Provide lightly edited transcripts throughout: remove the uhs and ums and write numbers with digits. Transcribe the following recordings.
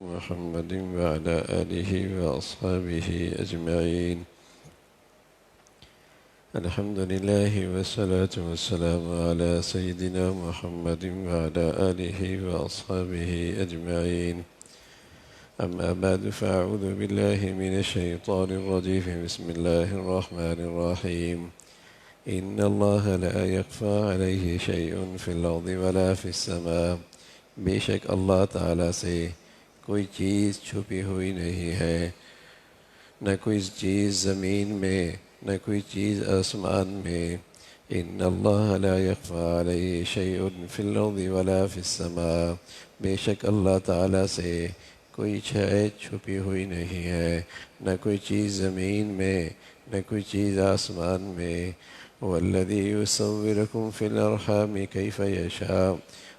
محمد وعلى آله وأصحابه أجمعين. الحمد لله والصلاة والسلام على سيدنا محمد وعلى آله وأصحابه أجمعين. أما بعد فأعوذ بالله من الشيطان الرجيم. بسم الله الرحمن الرحيم. إن الله لا يخفى عليه شيء في الأرض ولا في السماء. بے شک اللہ تعالیٰ سے کوئی چیز چھپی ہوئی نہیں ہے، نہ کوئی چیز زمین میں نہ کوئی چیز آسمان میں. ان اللہ لا يخفى علیہ شیء فی الارض ولا فی السماء. بے شک اللہ تعالیٰ سے کوئی شے چھپی ہوئی نہیں ہے، نہ کوئی چیز زمین میں نہ کوئی چیز آسمان میں. والذی یصورکم فی الارحام کیف یشاء.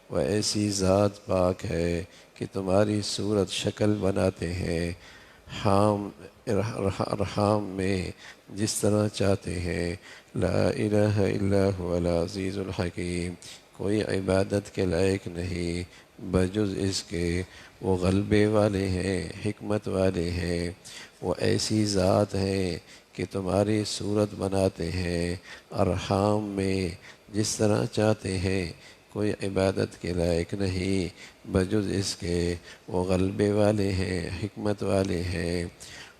وہ ایسی ذات پاک ہے کہ تمہاری صورت شکل بناتے ہیں ارحام میں جس طرح چاہتے ہیں. لا الہ الا هو العزیز الحکیم. کوئی عبادت کے لائق نہیں بجز اس کے وہ غلبے والے ہیں، حکمت والے ہیں. وہ ایسی ذات ہیں کہ تمہاری صورت بناتے ہیں ارحام میں جس طرح چاہتے ہیں. کوئی عبادت کے لائق نہیں بجز اس کے وہ غلبے والے ہیں، حکمت والے ہیں.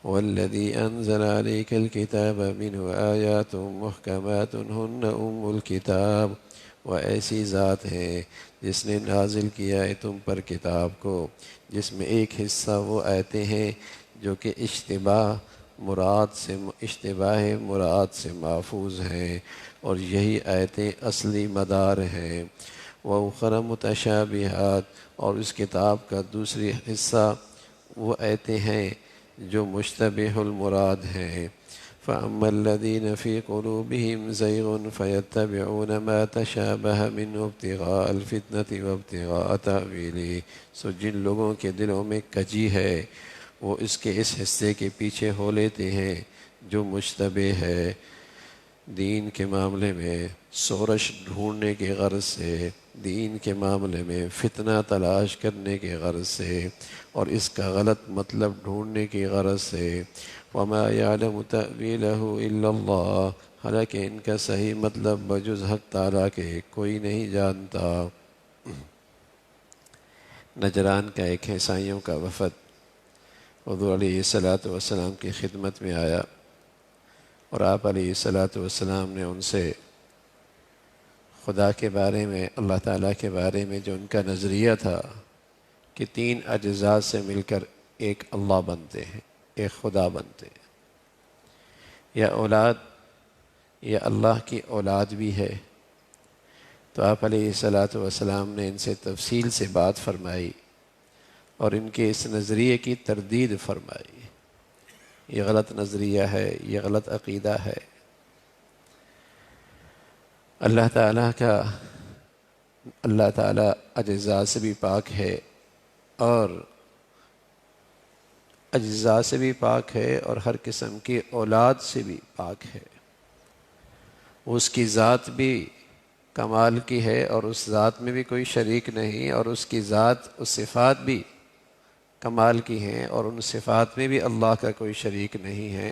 والذی انزل علیک الکتاب منہ آیات محکمات ہن ام الکتاب. وہ ایسی ذات ہے جس نے نازل کیا ہے تم پر کتاب کو، جس میں ایک حصہ وہ آیتیں ہیں جو کہ اشتباہ مراد سے محفوظ ہیں، اور یہی آیتیں اصلی مدار ہیں. وَأُخَرَ مُتَشَابِهَاتٌ. اور اس کتاب کا دوسری حصہ وہ آیتیں ہیں جو مشتبہ المراد ہیں. فَأَمَّا الَّذِينَ فِي قُلُوبِهِمْ زَيْغٌ فَيَتَّبِعُونَ مَا تَشَابَهَ مِنْهُ ابْتِغَاءَ الْفِتْنَةِ وَابْتِغَاءَ تَأْوِيلِهِ. سو جن لوگوں کے دلوں میں کجی ہے وہ اس کے اس حصے کے پیچھے ہو لیتے ہیں جو مشتبہ ہے، دین کے معاملے میں سورش ڈھونڈنے کے غرض سے، دین کے معاملے میں فتنہ تلاش کرنے کے غرض سے، اور اس کا غلط مطلب ڈھونڈنے کی غرض سے. وَمَا يَعْلَمُ تَأْوِيلَهُ إِلَّا اللَّهُ. حالانکہ ان کا صحیح مطلب بجز حق تعالیٰ کے کوئی نہیں جانتا. نجران کا ایک عیسائیوں کا وفد حضور علیہ السلام کی خدمت میں آیا، اور آپ علیہ السلام نے ان سے خدا کے بارے میں، اللہ تعالیٰ کے بارے میں جو ان کا نظریہ تھا کہ 3 اجزاء سے مل کر ایک اللہ بنتے ہیں، ایک خدا بنتے ہیں. یا اولاد، یا اللہ کی اولاد بھی ہے. تو آپ علیہ السلام نے ان سے تفصیل سے بات فرمائی اور ان کے اس نظریے کی تردید فرمائی. یہ غلط نظریہ ہے، یہ غلط عقیدہ ہے. اللہ تعالیٰ اجزاء سے بھی پاک ہے، اور اجزاء سے بھی پاک ہے، اور ہر قسم کی اولاد سے بھی پاک ہے. اس کی ذات بھی کمال کی ہے اور اس ذات میں بھی کوئی شریک نہیں، اور اس کی ذات اس صفات بھی کمال کی ہیں، اور ان صفات میں بھی اللہ کا کوئی شریک نہیں ہے.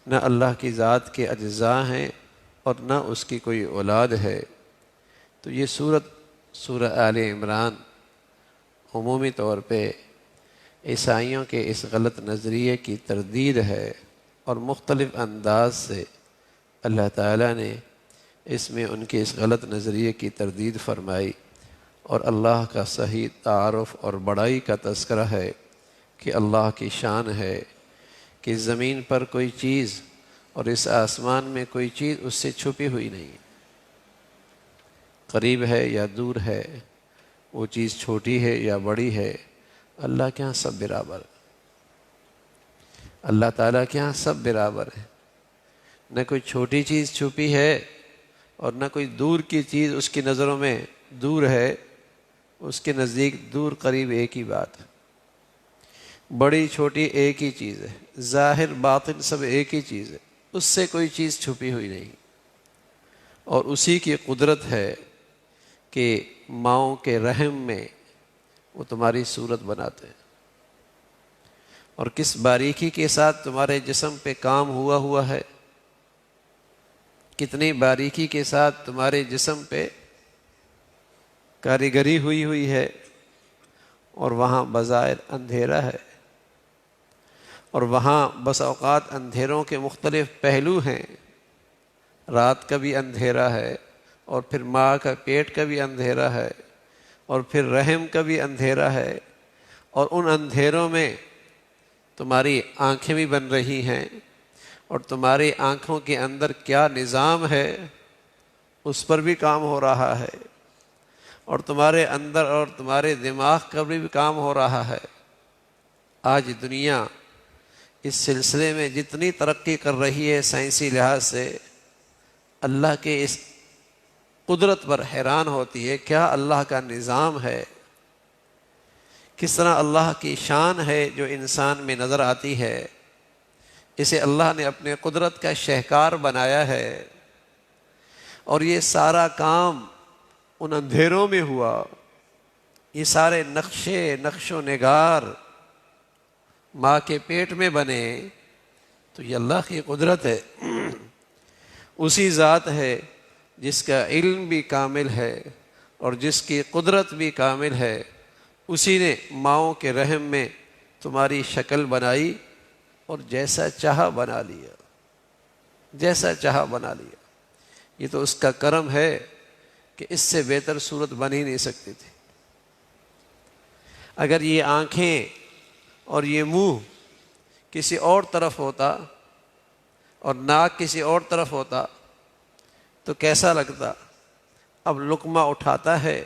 نہ اللہ کی ذات کے اجزاء ہیں اور نہ اس کی کوئی اولاد ہے. تو یہ سورہ آل عمران عمومی طور پہ عیسائیوں کے اس غلط نظریے کی تردید ہے، اور مختلف انداز سے اللہ تعالیٰ نے اس میں ان کے اس غلط نظریے کی تردید فرمائی. اور اللہ کا صحیح تعارف اور بڑائی کا تذکرہ ہے کہ اللہ کی شان ہے کہ زمین پر کوئی چیز اور اس آسمان میں کوئی چیز اس سے چھپی ہوئی نہیں، قریب ہے یا دور ہے، وہ چیز چھوٹی ہے یا بڑی ہے، اللہ کے ہاں سب برابر. اللہ تعالیٰ کے ہاں سب برابر ہے. نہ کوئی چھوٹی چیز چھپی ہے اور نہ کوئی دور کی چیز اس کی نظروں میں دور ہے. اس کے نزدیک دور قریب ایک ہی بات ہے. بڑی چھوٹی ایک ہی چیز ہے، ظاہر باطن سب ایک ہی چیز ہے. اس سے کوئی چیز چھپی ہوئی نہیں. اور اسی کی قدرت ہے کہ ماؤں کے رحم میں وہ تمہاری صورت بناتے ہیں. اور کس باریکی کے ساتھ تمہارے جسم پہ کام ہوا ہے، کتنی باریکی کے ساتھ تمہارے جسم پہ کاریگری ہوئی ہے، اور وہاں بظاہر اندھیرا ہے، اور وہاں بس اوقات اندھیروں کے مختلف پہلو ہیں، رات کا بھی اندھیرا ہے، اور پھر ماں کا پیٹ کا بھی اندھیرا ہے، اور پھر رحم کا بھی اندھیرا ہے، اور ان اندھیروں میں تمہاری آنکھیں بھی بن رہی ہیں، اور تمہاری آنکھوں کے اندر کیا نظام ہے اس پر بھی کام ہو رہا ہے، اور تمہارے اندر اور تمہارے دماغ کا بھی کام ہو رہا ہے۔ آج دنیا اس سلسلے میں جتنی ترقی کر رہی ہے سائنسی لحاظ سے، اللہ کے اس قدرت پر حیران ہوتی ہے، کیا اللہ کا نظام ہے، کس طرح اللہ کی شان ہے جو انسان میں نظر آتی ہے۔ اسے اللہ نے اپنے قدرت کا شہکار بنایا ہے، اور یہ سارا کام ان اندھیروں میں ہوا، یہ سارے نقش و نگار ماں کے پیٹ میں بنے، تو یہ اللہ کی قدرت ہے۔ اسی ذات ہے جس کا علم بھی کامل ہے اور جس کی قدرت بھی کامل ہے، اسی نے ماؤں کے رحم میں تمہاری شکل بنائی اور جیسا چاہا بنا لیا، جیسا چاہا بنا لیا۔ یہ تو اس کا کرم ہے کہ اس سے بہتر صورت بن ہی نہیں سکتی تھی۔ اگر یہ آنکھیں اور یہ منہ کسی اور طرف ہوتا اور ناک کسی اور طرف ہوتا تو کیسا لگتا؟ اب لقمہ اٹھاتا ہے،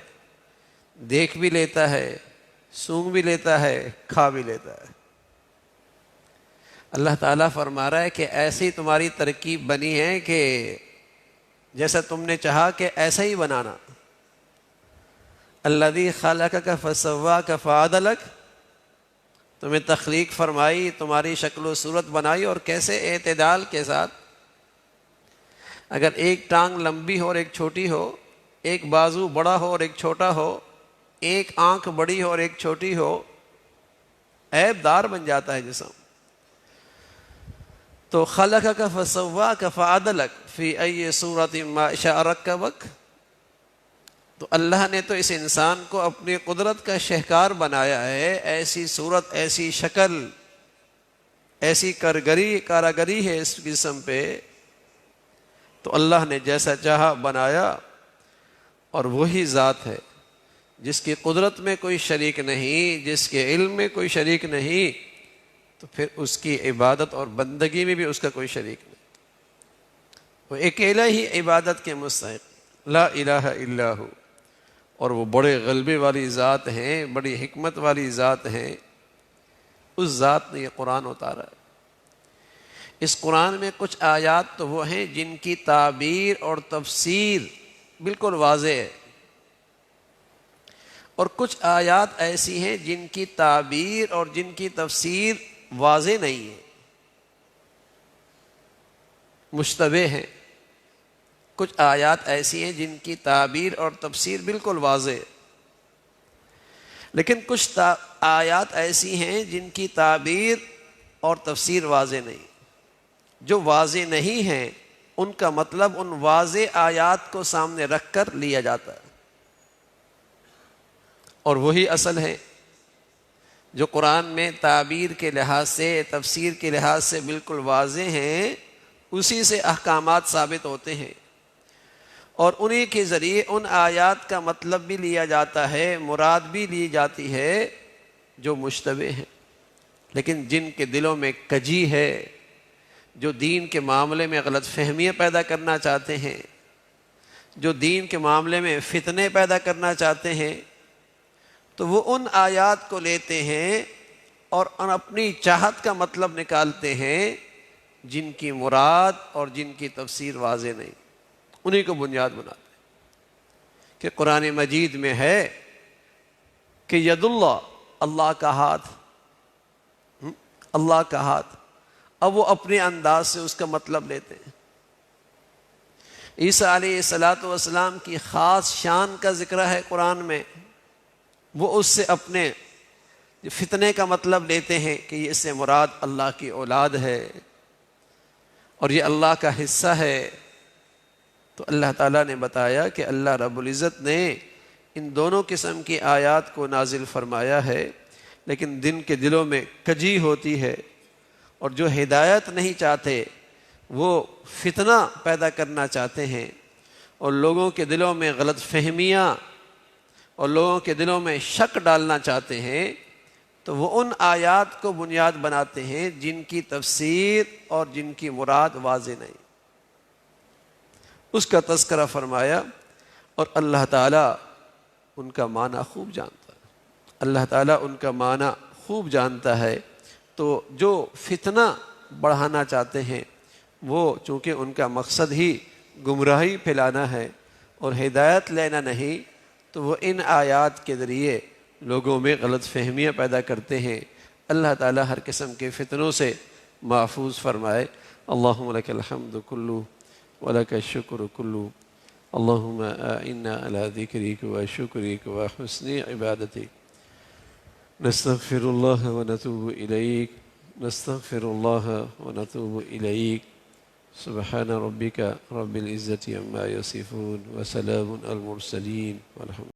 دیکھ بھی لیتا ہے، سونگھ بھی لیتا ہے، کھا بھی لیتا ہے۔ اللہ تعالیٰ فرما رہا ہے کہ ایسی تمہاری ترکیب بنی ہے کہ جیسا تم نے چاہا کہ ایسا ہی بنانا۔ الذی خلقک فسواک فعدلک، تمہیں تخلیق فرمائی، تمہاری شکل و صورت بنائی، اور کیسے اعتدال کے ساتھ۔ اگر ایک ٹانگ لمبی ہو اور ایک چھوٹی ہو، ایک بازو بڑا ہو اور ایک چھوٹا ہو، ایک آنکھ بڑی ہو اور ایک چھوٹی ہو، عیب دار بن جاتا ہے جسم۔ تو خلقک فسواک فعدلک فی ای صورت ما شاء رکبک، تو اللہ نے تو اس انسان کو اپنی قدرت کا شہکار بنایا ہے، ایسی صورت، ایسی شکل، ایسی کاراگری ہے اس جسم پہ، تو اللہ نے جیسا چاہا بنایا۔ اور وہی ذات ہے جس کی قدرت میں کوئی شریک نہیں، جس کے علم میں کوئی شریک نہیں، تو پھر اس کی عبادت اور بندگی میں بھی اس کا کوئی شریک نہیں، وہ اکیلا ہی عبادت کے مستحق، لا الہ الا ہو۔ اور وہ بڑے غلبے والی ذات ہیں، بڑی حکمت والی ذات ہیں، اس ذات نے یہ قرآن اتارا ہے۔ اس قرآن میں کچھ آیات تو وہ ہیں جن کی تعبیر اور تفسیر بالکل واضح ہے، اور کچھ آیات ایسی ہیں جن کی تعبیر اور جن کی تفسیر واضح نہیں ہے، مشتبہ ہیں۔ کچھ آیات ایسی ہیں جن کی تعبیر اور تفسیر بالکل واضح ہے، لیکن کچھ آیات ایسی ہیں جن کی تعبیر اور تفسیر واضح نہیں۔ جو واضح نہیں ہیں ان کا مطلب ان واضح آیات کو سامنے رکھ کر لیا جاتا ہے، اور وہی اصل ہے جو قرآن میں تعبیر کے لحاظ سے، تفسیر کے لحاظ سے بالکل واضح ہیں، اسی سے احکامات ثابت ہوتے ہیں، اور انہی کے ذریعے ان آیات کا مطلب بھی لیا جاتا ہے، مراد بھی لی جاتی ہے جو مشتبہ ہیں۔ لیکن جن کے دلوں میں کجی ہے، جو دین کے معاملے میں غلط فہمیاں پیدا کرنا چاہتے ہیں، جو دین کے معاملے میں فتنے پیدا کرنا چاہتے ہیں، تو وہ ان آیات کو لیتے ہیں اور ان اپنی چاہت کا مطلب نکالتے ہیں جن کی مراد اور جن کی تفسیر واضح نہیں، انہی کو بنیاد بناتے ہیں کہ قرآن مجید میں ہے کہ ید اللہ، اللہ کا ہاتھ، اللہ کا ہاتھ، اب وہ اپنے انداز سے اس کا مطلب لیتے ہیں۔ عیسیٰ علیہ السلام کی خاص شان کا ذکر ہے قرآن میں، وہ اس سے اپنے فتنے کا مطلب لیتے ہیں کہ اس سے مراد اللہ کی اولاد ہے اور یہ اللہ کا حصہ ہے، تو اللہ تعالیٰ نے بتایا کہ اللہ رب العزت نے ان دونوں قسم کی آیات کو نازل فرمایا ہے، لیکن جن کے دلوں میں کجی ہوتی ہے اور جو ہدایت نہیں چاہتے، وہ فتنہ پیدا کرنا چاہتے ہیں اور لوگوں کے دلوں میں غلط فہمیاں اور لوگوں کے دلوں میں شک ڈالنا چاہتے ہیں، تو وہ ان آیات کو بنیاد بناتے ہیں جن کی تفسیر اور جن کی مراد واضح نہیں، اس کا تذکرہ فرمایا، اور اللہ تعالیٰ ان کا معنی خوب جانتا ہے، اللہ تعالیٰ ان کا معنی خوب جانتا ہے۔ تو جو فتنہ بڑھانا چاہتے ہیں، وہ چونکہ ان کا مقصد ہی گمراہی پھیلانا ہے اور ہدایت لینا نہیں، تو وہ ان آیات کے ذریعے لوگوں میں غلط فہمیاں پیدا کرتے ہیں۔ اللہ تعالیٰ ہر قسم کے فتنوں سے محفوظ فرمائے۔ اللہم لک الحمد کلو ولک الشکر کلو، اللہم اعنا علی ذکرک و شکرک و حسن عبادتک، نستغفر اللہ و نتوب الیک، نستغفر اللہ و نتوب الیک، سبحان ربک رب العزة عما یصفون وسلام علی المرسلین والحمد